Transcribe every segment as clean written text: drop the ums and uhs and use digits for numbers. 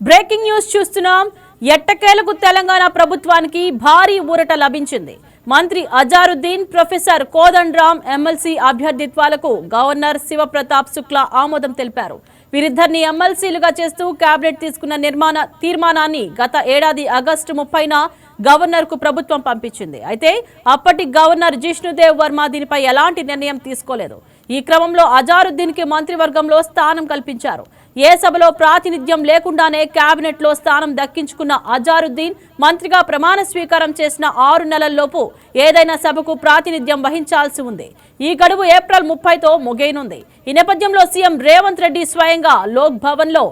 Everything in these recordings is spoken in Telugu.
బ్రేకింగ్ న్యూస్ చూస్తున్నాం. ఎట్టకేలకు తెలంగాణ ప్రభుత్వానికి భారీ ఊరట లభించింది. మంత్రి Azharuddin, professor Kodandaram MLC అభ్యర్థిత్వాలకు governor Shiv Pratap Shukla ఆమోదం తెలిపారు. వీరిద్దరిని ఎమ్మెల్సీలుగా చేస్తూ కేబినెట్ తీసుకున్న తీర్మానాన్ని గత ఏడాది ఆగస్టు 30న గవర్నర్ కు ప్రభుత్వం పంపించింది. అయితే అప్పటి గవర్నర్ జిష్ణుదేవ్ వర్మ దీనిపై ఎలాంటి నిర్ణయం తీసుకోలేదు. ఈ క్రమంలో అజారుద్దీన్ కి మంత్రివర్గంలో స్థానం కల్పించారు. ఏ సభలో ప్రాతినిధ్యం లేకుండానే కేబినెట్ లో స్థానం దక్కించుకున్న అజారుద్దీన్ మంత్రిగా ప్రమాణ స్వీకారం చేసిన 6 నెలల్లోపు ఏదైనా సభకు ప్రాతినిధ్యం వహించాల్సి ఉంది. ఈ గడువు ఏప్రిల్ 30తో ముగియనుంది. ఈ నేపథ్యంలో సీఎం రేవంత్ రెడ్డి స్వయంగా లోక్ భవన్ లో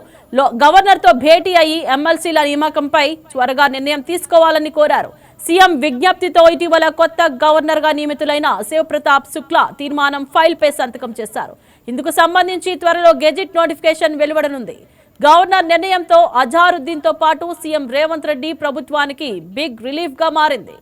గవర్నర్ తో భేటీ అయ్యి ఎమ్మెల్సీల నియామకంపై త్వరగా నిర్ణయం తీసుకోవాలని కోరారు. సీఎం విజ్ఞప్తితో ఇటీవల కొత్త గవర్నర్ గా నియమితులైన శివప్రతాప్ శుక్లా తీర్మానం ఫైల్ పై సంతకం చేశారు. ఇందుకు సంబంధించి త్వరలో గెజిట్ నోటిఫికేషన్ వెలువడనుంది. గవర్నర్ నిర్ణయంతో అజారుద్దీన్ తో పాటు సీఎం రేవంత్ రెడ్డి ప్రభుత్వానికి బిగ్ రిలీఫ్ గా మారింది.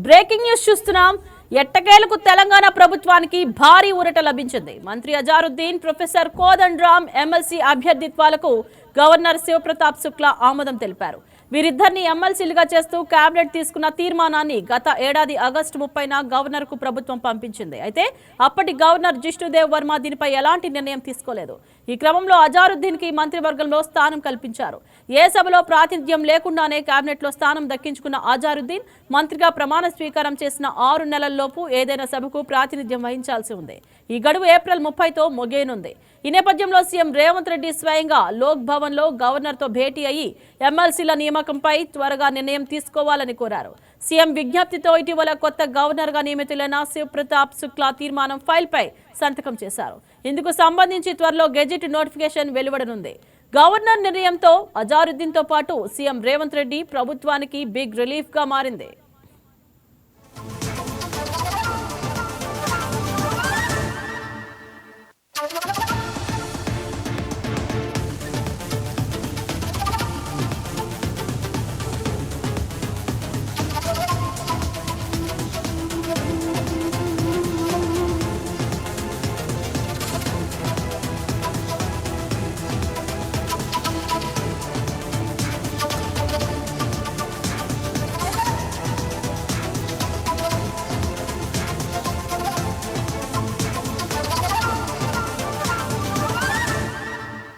బ్రేకింగ్ న్యూస్ చూస్తున్నాం. ఎట్టకేలకు తెలంగాణ ప్రభుత్వానికి భారీ ఊరట లభించింది. మంత్రి Azharuddin, professor Kodandaram MLC అభ్యర్థిత్వాలకు governor Shiv Pratap Shukla ఆమోదం తెలిపారు. వీరిద్దరిని ఎమ్మెల్సీలుగా చేస్తూ కేబినెట్ తీసుకున్న తీర్మానాన్ని గత ఏడాది ఆగస్టు 30న గవర్నర్ కు ప్రభుత్వం పంపించింది. అయితే అప్పటి గవర్నర్ జిష్ణుదేవ్ వర్మ దీనిపై ఎలాంటి నిర్ణయం తీసుకోలేదు. ఈ క్రమంలో అజారుద్దీన్ కి మంత్రివర్గంలో స్థానం కల్పించారు. ఏ సభలో ప్రాతినిధ్యం లేకుండానే కేబినెట్ లో స్థానం దక్కించుకున్న అజారుద్దీన్ మంత్రిగా ప్రమాణ స్వీకారం చేసిన 6 నెలల్లోపు ఏదైనా సభకు ప్రాతినిధ్యం వహించాల్సి ఉంది. ఈ గడువు ఏప్రిల్ 30తో ముగియనుంది. ఈ నేపథ్యంలో సీఎం రేవంత్ రెడ్డి స్వయంగా లోక్ భవన్ లో గవర్నర్ తో భేటీ అయ్యి ఎమ్మెల్సీల నియామకంపై త్వరగా నిర్ణయం తీసుకోవాలని కోరారు. సీఎం విజ్ఞప్తితో ఇటీవల కొత్త గవర్నర్ గా నియమితులైన శివప్రతాప్ శుక్లా తీర్మానం ఫైల్ పై సంతకం చేశారు. ఇందుకు సంబంధించి త్వరలో గెజిట్ నోటిఫికేషన్ వెలువడనుంది. గవర్నర్ నిర్ణయంతో అజారుద్దీన్ తో పాటు సీఎం రేవంత్ రెడ్డి ప్రభుత్వానికి బిగ్ రిలీఫ్ గా మారింది.